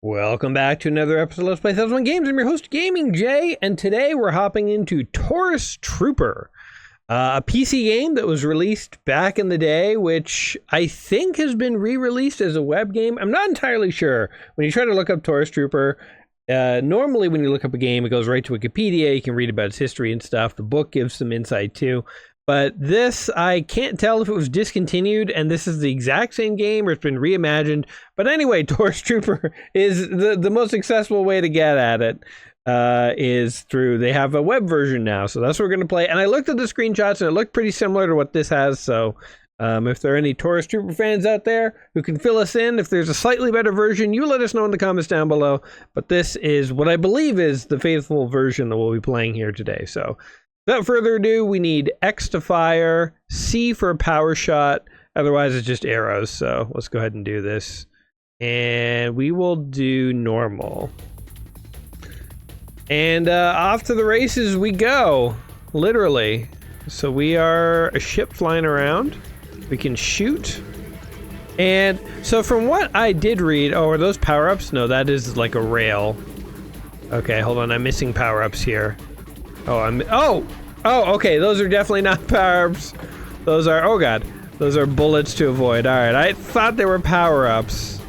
Welcome back to another episode of Let's Play 1001 Games. I'm your host, Gaming Jay, and today we're hopping into Torus Trooper, a PC game that was released back in the day, which I think has been re-released as a web game. I'm not entirely sure. When you try to look up Torus Trooper, normally when you look up a game, it goes right to Wikipedia. You can read about its history and stuff. The book gives some insight too. But this, I can't tell if it was discontinued and this is the exact same game or it's been reimagined. But anyway, Torus Trooper is the most accessible way to get at it is through, they have a web version now. So that's what we're going to play. And I looked at the screenshots and it looked pretty similar to what this has. So if there are any Torus Trooper fans out there who can fill us in, if there's a slightly better version, you let us know in the comments down below. But this is what I believe is the faithful version that we'll be playing here today. So without further ado, we need X to fire, C for a power shot, otherwise it's just arrows. So let's go ahead and do this. And we will do normal. And off to the races we go, literally. So we are a ship flying around. We can shoot. And so from what I did read, oh, are those power-ups? No, that is like a rail. Okay, hold on, I'm missing power-ups here. Oh, okay, those are definitely not power-ups. Those are, oh god, those are bullets to avoid. All right, I thought they were power-ups.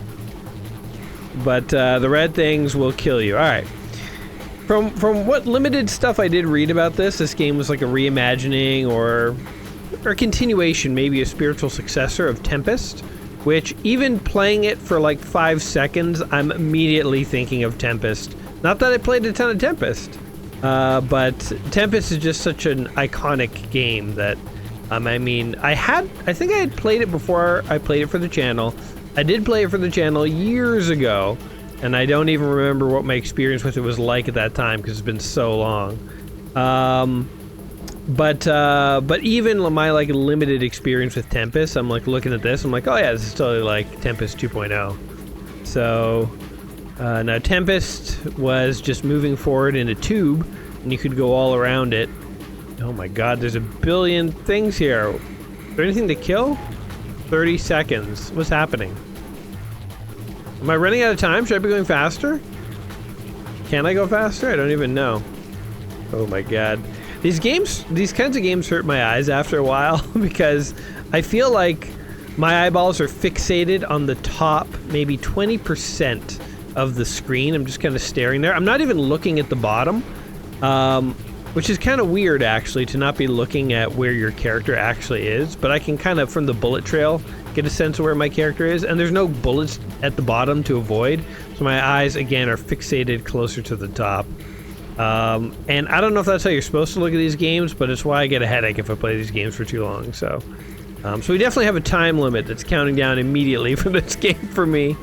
But the red things will kill you. All right. From what limited stuff I did read about this game was like a reimagining or a continuation, maybe a spiritual successor of Tempest, which even playing it for like 5 seconds, I'm immediately thinking of Tempest. Not that I played a ton of Tempest. But Tempest is just such an iconic game that, I mean, I think I had played it before I played it for the channel. I did play it for the channel years ago, and I don't even remember what my experience with it was like at that time because it's been so long. But even my like limited experience with Tempest, I'm like looking at this, I'm like, oh yeah, this is totally like Tempest 2.0. So now Tempest was just moving forward in a tube and you could go all around it. Oh my god, there's a billion things here. Is there anything to kill? 30 seconds. What's happening? Am I running out of time? Should I be going faster? Can I go faster? I don't even know. Oh my god. These kinds of games hurt my eyes after a while because I feel like my eyeballs are fixated on the top maybe 20% of the screen. I'm just kind of staring there. I'm not even looking at the bottom, which is kind of weird actually to not be looking at where your character actually is, but I can kind of from the bullet trail get a sense of where my character is, and there's no bullets at the bottom to avoid, so my eyes again are fixated closer to the top. And I don't know if that's how you're supposed to look at these games, but it's why I get a headache if I play these games for too long. So we definitely have a time limit that's counting down immediately for this game for me.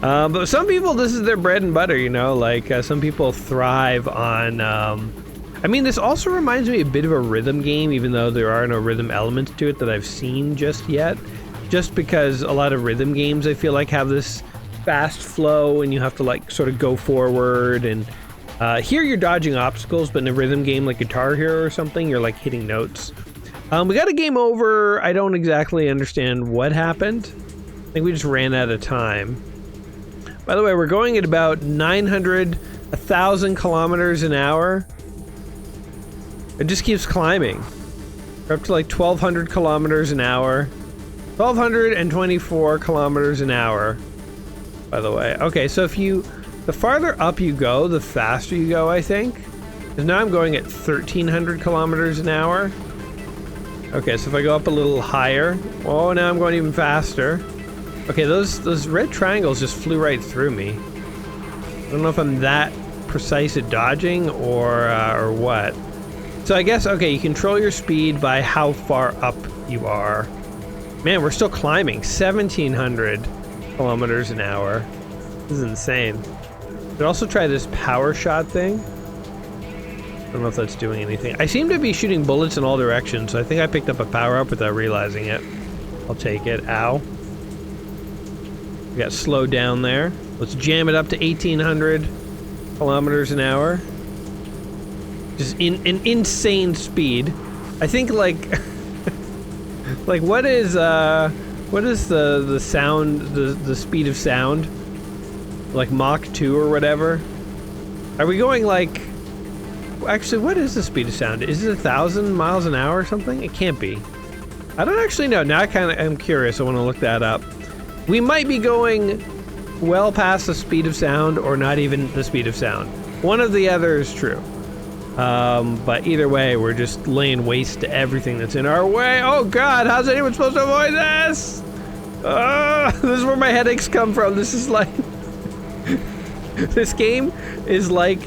But some people, this is their bread and butter, you know, like some people thrive on, I mean, this also reminds me a bit of a rhythm game, even though there are no rhythm elements to it that I've seen just yet. Just because a lot of rhythm games, I feel like, have this fast flow and you have to like sort of go forward and here you're dodging obstacles, but in a rhythm game like Guitar Hero or something, you're like hitting notes. We got a game over. I don't exactly understand what happened. I think we just ran out of time. By the way, we're going at about 1,000 kilometers an hour. It just keeps climbing. We're up to like 1,200 kilometers an hour. 1,224 kilometers an hour, by the way. Okay, so the farther up you go, the faster you go, I think. Because now I'm going at 1,300 kilometers an hour. Okay, so if I go up a little higher, oh, now I'm going even faster. Okay, those red triangles just flew right through me. I don't know if I'm that precise at dodging or what. So I guess, okay, you control your speed by how far up you are. Man, we're still climbing. 1,700 kilometers an hour. This is insane. Could also try this power shot thing. I don't know if that's doing anything. I seem to be shooting bullets in all directions, so I think I picked up a power-up without realizing it. I'll take it. Ow. We got slowed down there. Let's jam it up to 1,800 kilometers an hour. Just an insane speed. I think like like what is the sound, the speed of sound? Like Mach 2 or whatever? Are we going like... Actually, what is the speed of sound? Is it 1,000 miles an hour or something? It can't be. I don't actually know. Now I kind of am curious. I want to look that up. We might be going well past the speed of sound or not even the speed of sound. One of the other is true. But either way, we're just laying waste to everything that's in our way. Oh god, how's anyone supposed to avoid this? This is where my headaches come from. This is like... This game is like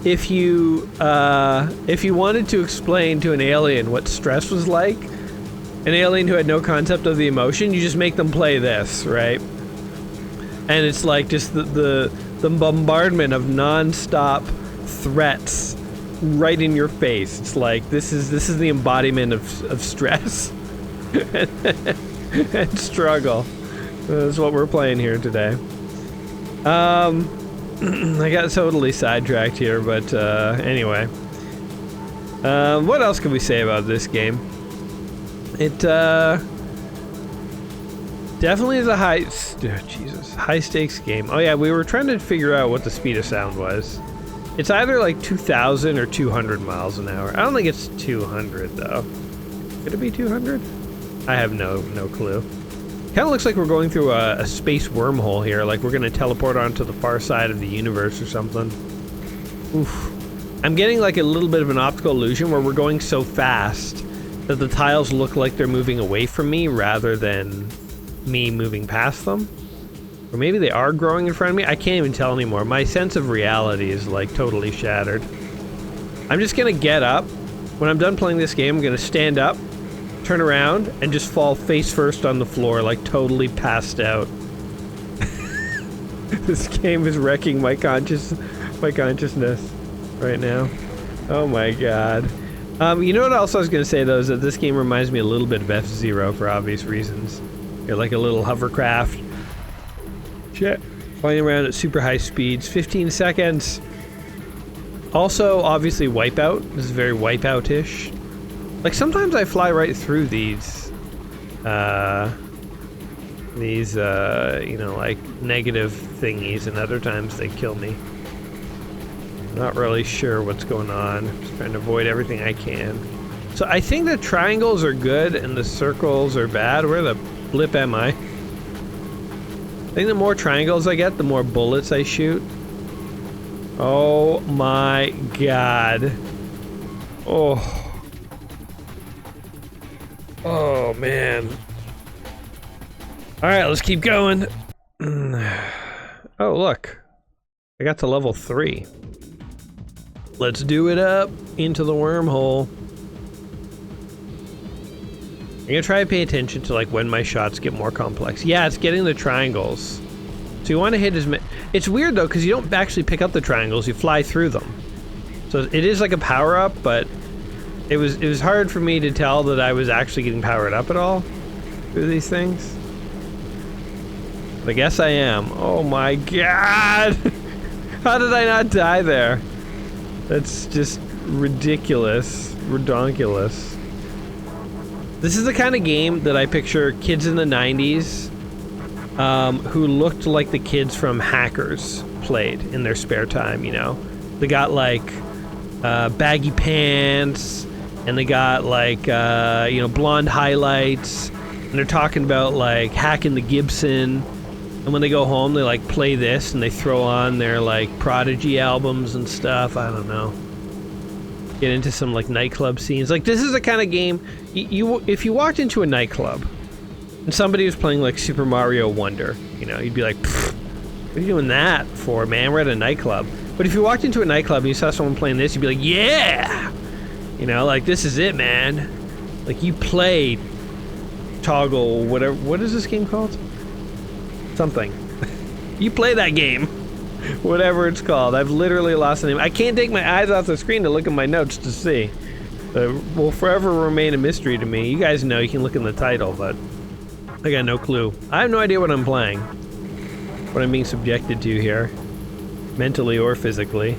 if you wanted to explain to an alien what stress was like, an alien who had no concept of the emotion, you just make them play this, right? And it's like just the bombardment of non-stop threats right in your face. It's like this is the embodiment of stress and struggle. That's what we're playing here today. I got totally sidetracked here, but anyway. What else can we say about this game? It definitely is a high stakes game. Oh yeah, we were trying to figure out what the speed of sound was. It's either like 2,000 or 200 miles an hour. I don't think it's 200 though. Could it be 200? I have no clue. Kind of looks like we're going through a space wormhole here, like we're gonna teleport onto the far side of the universe or something. Oof. I'm getting like a little bit of an optical illusion where we're going so fast that the tiles look like they're moving away from me rather than me moving past them. Or maybe they are growing in front of me. I can't even tell anymore. My sense of reality is like totally shattered. I'm just gonna get up. When I'm done playing this game, I'm gonna stand up, turn around, and just fall face first on the floor, like totally passed out. This game is wrecking my consciousness right now. Oh my god. You know what else I was gonna say though, is that this game reminds me a little bit of F-Zero for obvious reasons. You're like a little hovercraft. Shit. Flying around at super high speeds, 15 seconds. Also, obviously Wipeout. This is very Wipeout-ish. Like, sometimes I fly right through these, you know, like, negative thingies, and other times they kill me. Not really sure what's going on. Just trying to avoid everything I can. So I think the triangles are good and the circles are bad. Where the blip am I? I think the more triangles I get, the more bullets I shoot. Oh my god. Oh. Oh, man. Alright, let's keep going. Oh, look. I got to level 3. Let's do it up into the wormhole. I'm gonna try to pay attention to like when my shots get more complex. Yeah, it's getting the triangles. So you want to hit as many... It's weird though, because you don't actually pick up the triangles, you fly through them. So it is like a power-up, but it was hard for me to tell that I was actually getting powered up at all through these things. But I guess I am. Oh my god! How did I not die there? That's just ridiculous. Redonkulous. This is the kind of game that I picture kids in the 90s who looked like the kids from Hackers played in their spare time, you know? They got like baggy pants, and they got like, you know, blonde highlights, and they're talking about like hacking the Gibson, and when they go home they like play this and they throw on their like Prodigy albums and stuff. I don't know. Get into some like nightclub scenes. Like this is the kind of game if you walked into a nightclub and somebody was playing like Super Mario Wonder, you know, you'd be like, what are you doing that for, man? We're at a nightclub. But if you walked into a nightclub and you saw someone playing this, you'd be like, yeah! You know, like this is it, man. Like you play Toggle, whatever. What is this game called? Something. You play that game. Whatever it's called. I've literally lost the name. I can't take my eyes off the screen to look at my notes to see. Will forever remain a mystery to me. You guys know, you can look in the title, but I got no clue. I have no idea what I'm playing. What I'm being subjected to here. Mentally or physically.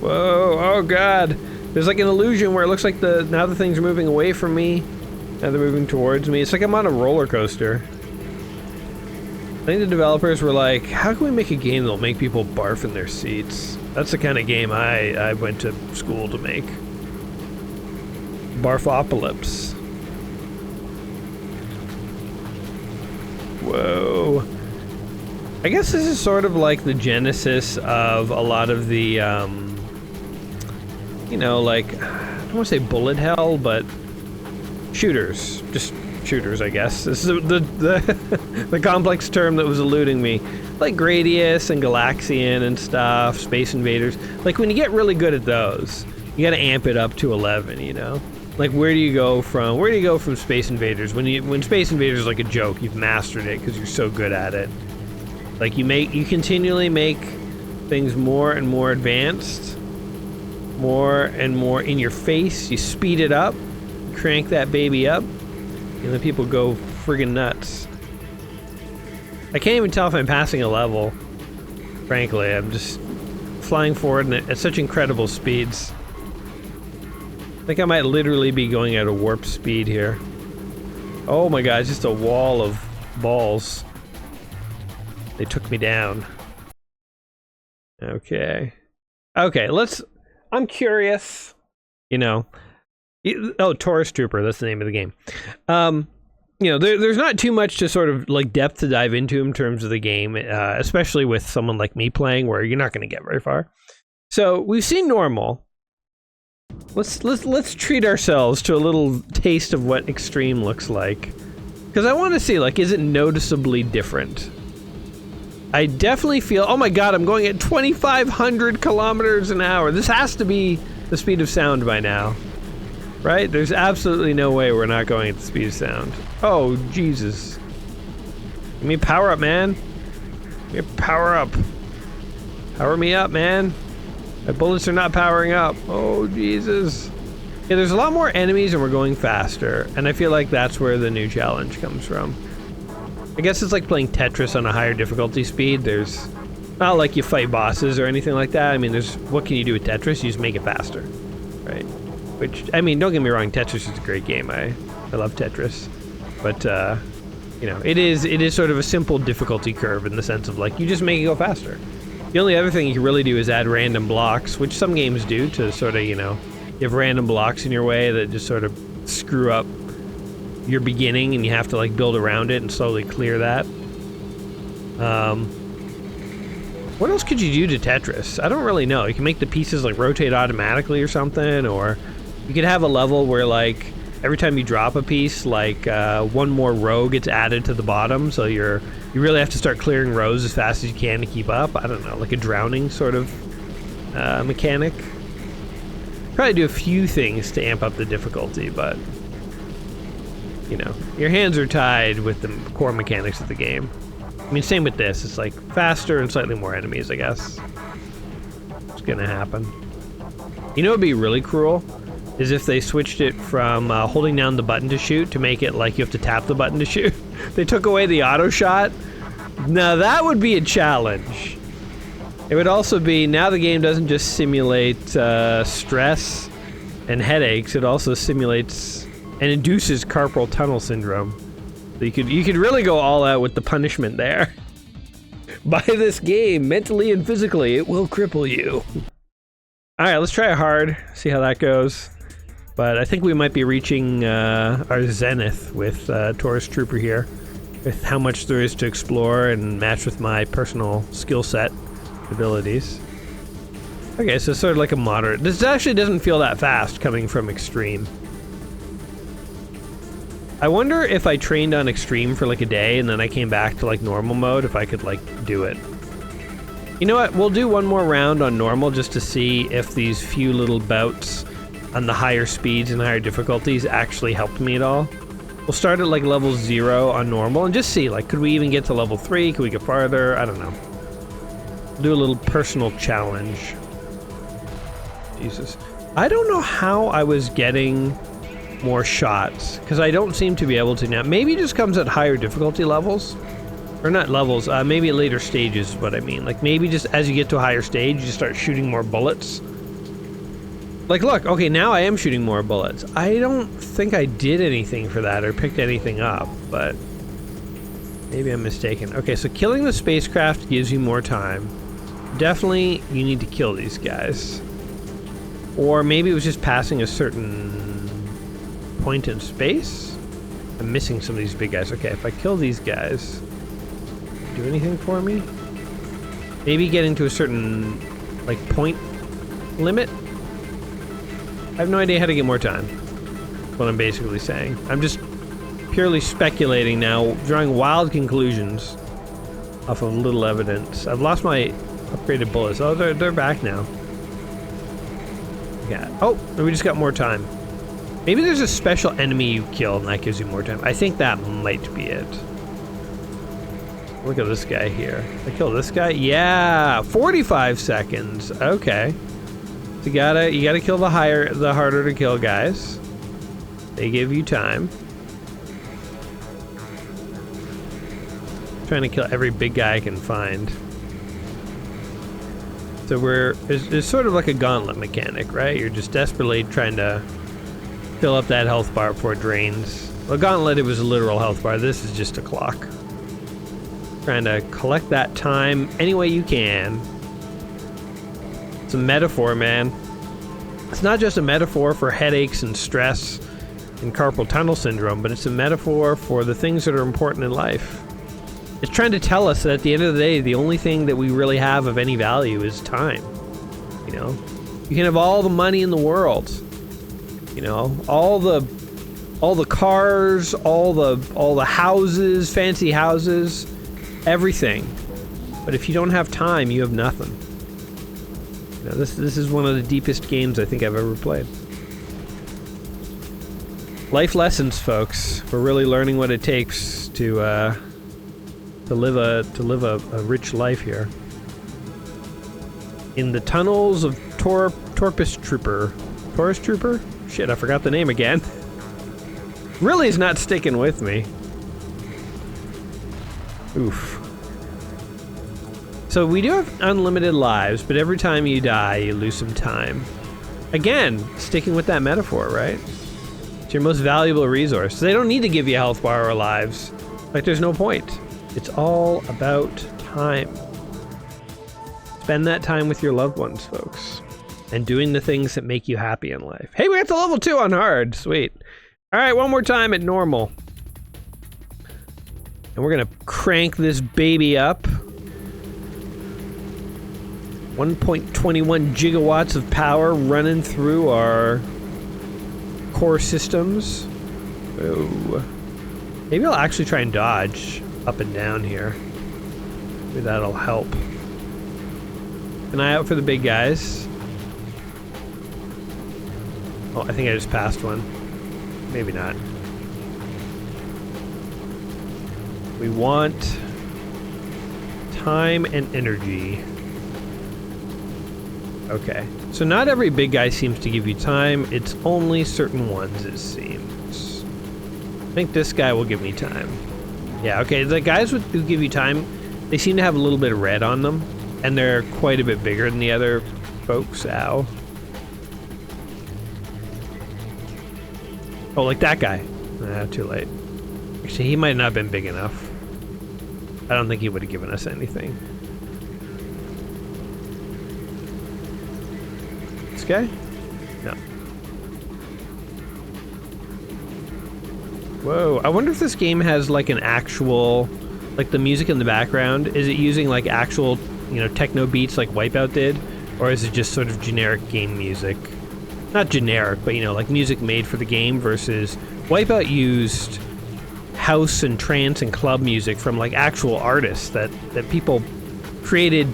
Whoa, oh god. There's like an illusion where it looks like now the things are moving away from me, now they're moving towards me. It's like I'm on a roller coaster. I think the developers were like, how can we make a game that'll make people barf in their seats? That's the kind of game I went to school to make. Barfopolis. Whoa. I guess this is sort of like the genesis of a lot of the, you know, like, I don't want to say bullet hell, but shooters. Just shooters, I guess. This is the complex term that was eluding me. Like Gradius and Galaxian and stuff, Space Invaders. Like, when you get really good at those, you gotta amp it up to 11, you know? Like, where do you go from Space Invaders? When Space Invaders is like a joke, you've mastered it because you're so good at it. Like, you continually make things more and more advanced, more and more in your face. You speed it up, crank that baby up, and then people go friggin' nuts. I can't even tell if I'm passing a level. Frankly, I'm just flying forward at such incredible speeds. I think I might literally be going at a warp speed here. Oh my god, it's just a wall of balls. They took me down. Okay. Okay, I'm curious. You know. Oh, Torus Trooper, that's the name of the game. You know, there's not too much to sort of like depth to dive into in terms of the game, especially with someone like me playing, where you're not going to get very far. So we've seen normal. Let's treat ourselves to a little taste of what extreme looks like, because I want to see, like, is it noticeably different? I definitely feel. Oh my god, I'm going at 2,500 kilometers an hour. This has to be the speed of sound by now. Right? There's absolutely no way we're not going at the speed of sound. Oh, Jesus. Give me power up, man. Give me power up. Power me up, man. My bullets are not powering up. Oh, Jesus. Yeah, there's a lot more enemies and we're going faster. And I feel like that's where the new challenge comes from. I guess it's like playing Tetris on a higher difficulty speed. There's not like you fight bosses or anything like that. I mean, what can you do with Tetris? You just make it faster. Right? Which, I mean, don't get me wrong, Tetris is a great game. I love Tetris. But, you know, it is sort of a simple difficulty curve in the sense of, like, you just make it go faster. The only other thing you can really do is add random blocks, which some games do to sort of, you know, you have random blocks in your way that just sort of screw up your beginning and you have to, like, build around it and slowly clear that. What else could you do to Tetris? I don't really know. You can make the pieces, like, rotate automatically or something, or you could have a level where, like, every time you drop a piece, like, one more row gets added to the bottom, so you really have to start clearing rows as fast as you can to keep up. I don't know, like a drowning sort of mechanic. Probably do a few things to amp up the difficulty, but, you know, your hands are tied with the core mechanics of the game. I mean, same with this. It's like faster and slightly more enemies, I guess. It's gonna happen. You know what would be really cruel? Is if they switched it from holding down the button to shoot to make it like you have to tap the button to shoot. They took away the auto shot. Now that would be a challenge. It would also be, now the game doesn't just simulate stress and headaches, it also simulates and induces carpal tunnel syndrome. So you could really go all out with the punishment there. Buy this game, mentally and physically, it will cripple you. Alright, let's try it hard, see how that goes. But I think we might be reaching our zenith with Torus Trooper here, with how much there is to explore and match with my personal skill set abilities. Okay, so it's sort of like a moderate. This actually doesn't feel that fast coming from extreme. I wonder if I trained on extreme for like a day and then I came back to like normal mode, if I could like do it. You know what, we'll do one more round on normal just to see if these few little bouts on the higher speeds and higher difficulties actually helped me at all. We'll start at like level 0 on normal and just see, like, could we even get to level 3? Could we get farther? I don't know. We'll do a little personal challenge. Jesus. I don't know how I was getting more shots, because I don't seem to be able to now. Maybe it just comes at higher difficulty levels. Or not levels, maybe at later stages is what I mean. Like maybe just as you get to a higher stage, you just start shooting more bullets. Like, look, okay, now I am shooting more bullets. I don't think I did anything for that or picked anything up, but maybe I'm mistaken. Okay, so killing the spacecraft gives you more time. Definitely, you need to kill these guys. Or maybe it was just passing a certain point in space? I'm missing some of these big guys. Okay, if I kill these guys, do anything for me? Maybe getting to a certain, like, point limit? I have no idea how to get more time. That's what I'm basically saying. I'm just purely speculating now, drawing wild conclusions off of little evidence. I've lost my upgraded bullets. Oh, they're back now. Yeah. Oh, we just got more time. Maybe there's a special enemy you kill and that gives you more time. I think that might be it. Look at this guy here. I kill this guy? Yeah! 45 seconds. Okay. So you gotta kill the harder to kill guys. They give you time. Trying to kill every big guy I can find. So it's sort of like a gauntlet mechanic, right? You're just desperately trying to fill up that health bar before it drains. Well, gauntlet, it was a literal health bar. This is just a clock. Trying to collect that time any way you can. It's a metaphor, man. It's not just a metaphor for headaches and stress and carpal tunnel syndrome, but it's a metaphor for the things that are important in life. It's trying to tell us that at the end of the day, the only thing that we really have of any value is time. You know? You can have all the money in the world. You know? All the cars, all the houses, fancy houses, everything. But if you don't have time, you have nothing. You know, this is one of the deepest games I think I've ever played. Life lessons, folks. We're really learning what it takes to live a rich life here. In the tunnels of Torus Trooper? Shit, I forgot the name again. Really is not sticking with me. Oof. So we do have unlimited lives, but every time you die, you lose some time. Again, sticking with that metaphor, right? It's your most valuable resource. They don't need to give you a health bar or lives. Like, there's no point. It's all about time. Spend that time with your loved ones, folks. And doing the things that make you happy in life. Hey, we got to level 2 on hard. Sweet. Alright, one more time at normal. And we're gonna crank this baby up. 1.21 gigawatts of power running through our core systems. Oh. Maybe I'll actually try and dodge up and down here. Maybe that'll help. An eye out for the big guys. Oh, I think I just passed one. Maybe not. We want time and energy. Okay. So not every big guy seems to give you time. It's only certain ones, it seems. I think this guy will give me time. Yeah, okay. The guys who give you time, they seem to have a little bit of red on them. And they're quite a bit bigger than the other folks. Ow. Oh, like that guy. Too late. Actually, he might not have been big enough. I don't think he would have given us anything. This guy? No. Whoa, I wonder if this game has like an actual, like the music in the background, is it using like actual, you know, techno beats like Wipeout did? Or is it just sort of generic game music? Not generic, but you know, like music made for the game versus Wipeout used house and trance and club music from like actual artists that people created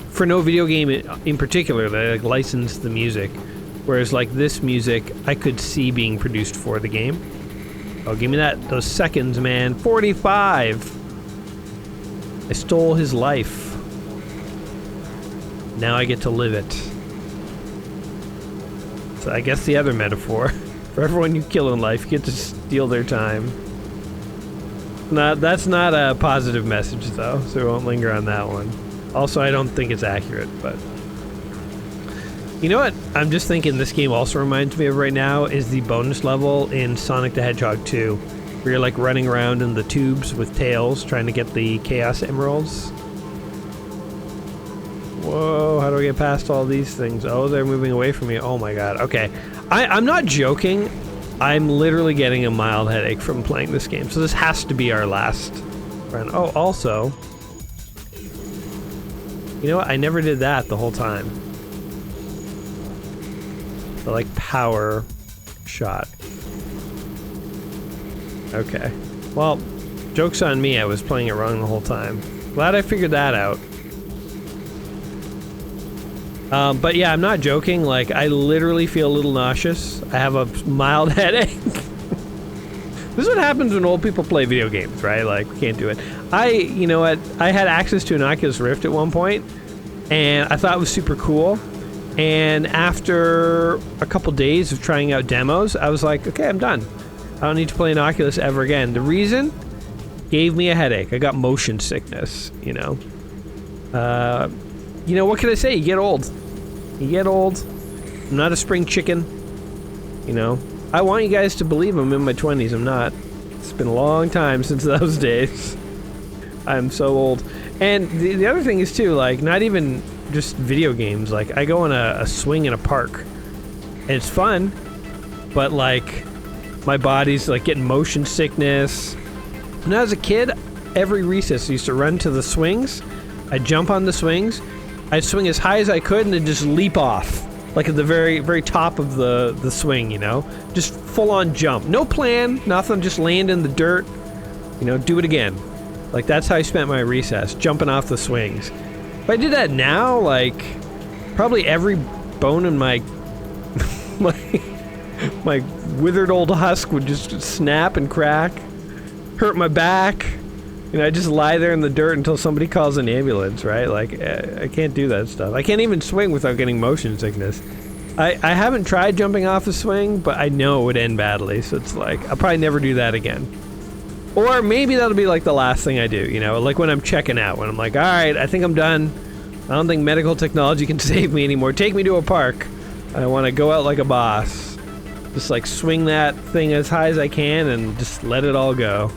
for no video game in particular. They like licensed the music, whereas like this music I could see being produced for the game. Oh, give me those seconds, man. 45. I stole his life. Now I get to live it. So I guess the other metaphor, for everyone you kill in life, you get to steal their time. That's not a positive message though, so we won't linger on that one. Also, I don't think it's accurate, but You know what I'm just thinking this game also reminds me of right now is the bonus level in Sonic the Hedgehog 2, where you're like running around in the tubes with tails trying to get the Chaos Emeralds. Whoa, how do I get past all these things? Oh, they're moving away from me. Oh my god. Okay. I'm not joking. I'm literally getting a mild headache from playing this game, so this has to be our last run. Oh, also, you know what? I never did that the whole time. The, like, power shot. Okay. Well, joke's on me. I was playing it wrong the whole time. Glad I figured that out. But yeah, I'm not joking. Like, I literally feel a little nauseous. I have a mild headache. This is what happens when old people play video games, right? Like, we can't do it. You know what? I had access to an Oculus Rift at one point, and I thought it was super cool. And after a couple days of trying out demos, I was like, okay, I'm done. I don't need to play an Oculus ever again. The reason? Gave me a headache. I got motion sickness, you know. You know, what can I say? You get old. You get old. I'm not a spring chicken. You know, I want you guys to believe I'm in my 20s. I'm not. It's been a long time since those days. I'm so old. And the other thing is, too, like, not even just video games. Like, I go on a swing in a park. And it's fun. But, like, my body's, like, getting motion sickness. When I was a kid, every recess I used to run to the swings. I'd jump on the swings. I'd swing as high as I could and then just leap off. Like at the very, very top of the swing, you know? Just full-on jump. No plan, nothing, just land in the dirt. You know, do it again. Like, that's how I spent my recess, jumping off the swings. If I did that now, like, probably every bone in my... my withered old husk would just snap and crack. Hurt my back. You know, I just lie there in the dirt until somebody calls an ambulance, right? Like, I can't do that stuff. I can't even swing without getting motion sickness. I haven't tried jumping off a swing, but I know it would end badly, so it's like, I'll probably never do that again. Or maybe that'll be like the last thing I do, you know? Like when I'm checking out, when I'm like, alright, I think I'm done. I don't think medical technology can save me anymore. Take me to a park. I want to go out like a boss. Just like swing that thing as high as I can and just let it all go.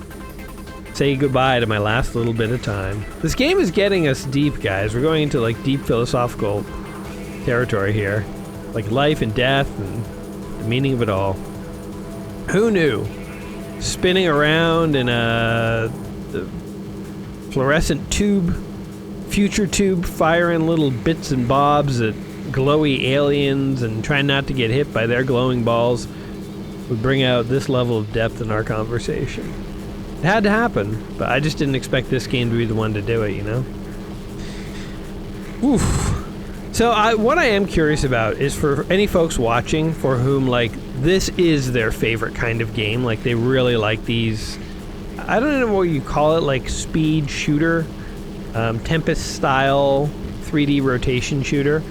Say goodbye to my last little bit of time. This game is getting us deep, guys. We're going into like deep philosophical territory here. Like life and death and the meaning of it all. Who knew? Spinning around in a fluorescent tube, future tube, firing little bits and bobs at glowy aliens and trying not to get hit by their glowing balls would bring out this level of depth in our conversation. It had to happen, but I just didn't expect this game to be the one to do it, you know? Oof. So what I am curious about is for any folks watching for whom, like, this is their favorite kind of game, like, they really like these, I don't know what you call it, like, speed shooter, Tempest-style 3D rotation shooter.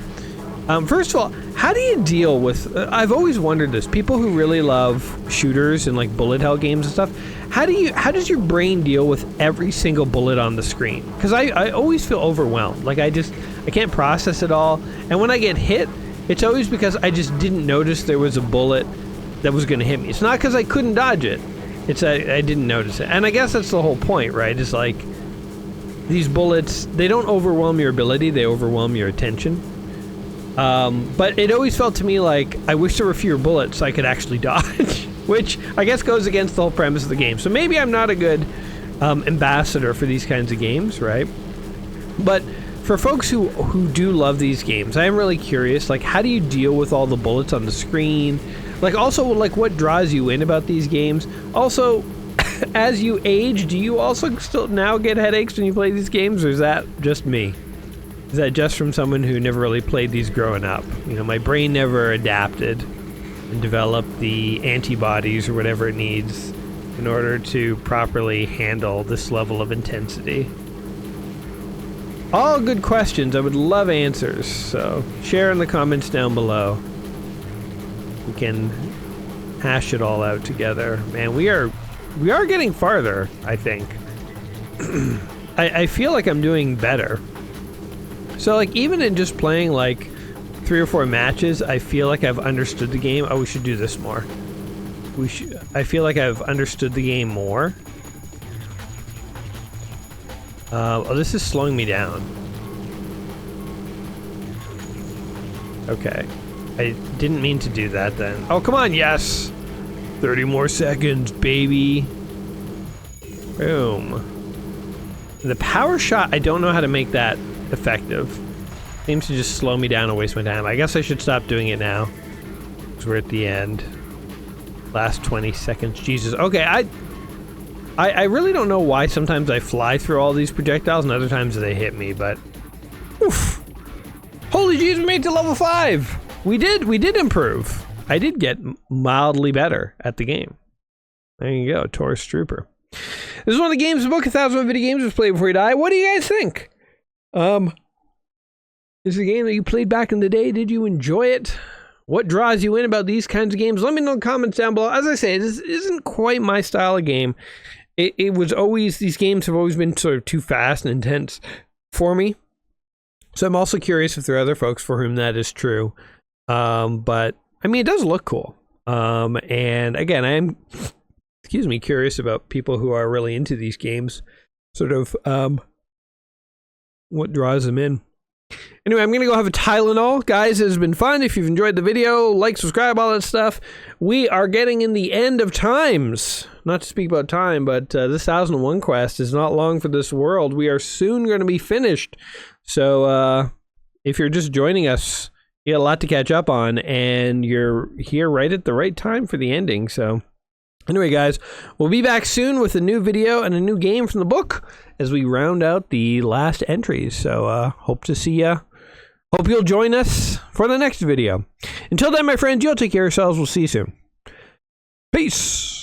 First of all, how do you deal with... I've always wondered this. People who really love shooters and like bullet hell games and stuff, how does your brain deal with every single bullet on the screen? Because I always feel overwhelmed. Like I can't process it all. And when I get hit, it's always because I just didn't notice there was a bullet that was going to hit me. It's not because I couldn't dodge it. It's I didn't notice it. And I guess that's the whole point, right? It's like these bullets, they don't overwhelm your ability, they overwhelm your attention. But it always felt to me like I wish there were fewer bullets so I could actually dodge, which I guess goes against the whole premise of the game. So maybe I'm not a good ambassador for these kinds of games, right? But for folks who do love these games, I am really curious, like, how do you deal with all the bullets on the screen? Like, also, like, what draws you in about these games? Also, as you age, do you also still now get headaches when you play these games, or is that just me? Is that just from someone who never really played these growing up? You know, my brain never adapted and developed the antibodies or whatever it needs in order to properly handle this level of intensity. All good questions. I would love answers. So share in the comments down below. We can hash it all out together. Man, we are getting farther, I think. I feel like I'm doing better. So, like, even in just playing, like, 3 or 4 matches, I feel like I've understood the game. Oh, we should do this more. I feel like I've understood the game more. Oh, this is slowing me down. Okay. I didn't mean to do that then. Oh, come on, yes! 30 more seconds, baby. Boom. The power shot, I don't know how to make that effective. Seems to just slow me down and waste my time. I guess I should stop doing it now. Because we're at the end. Last 20 seconds. Jesus. Okay, I really don't know why sometimes I fly through all these projectiles and other times they hit me, but... Oof! Holy jeez, we made it to level 5! We did improve. I did get mildly better at the game. There you go, Torus Trooper. This is one of the games in the book, 1,000 Video Games was played before you die. What do you guys think? Is it a game that you played back in the day? Did you enjoy it? What draws you in about these kinds of games? Let me know in the comments down below. As I say, this isn't quite my style of game. It was always, these games have always been sort of too fast and intense for me. So I'm also curious if there are other folks for whom that is true. But, I mean, it does look cool. And again, I am, excuse me, curious about people who are really into these games. Sort of, what draws them in. Anyway, I'm gonna go have a Tylenol. Guys, it has been fun. If you've enjoyed the video, like, subscribe, all that stuff. We are getting in the end of times. Not to speak about time, but this 1001 quest is not long for this world. We are soon going to be finished. So, if you're just joining us, you got a lot to catch up on, and you're here right at the right time for the ending, so... Anyway, guys, we'll be back soon with a new video and a new game from the book as we round out the last entries. So, hope to see ya. Hope you'll join us for the next video. Until then, my friends, you'll take care of yourselves. We'll see you soon. Peace!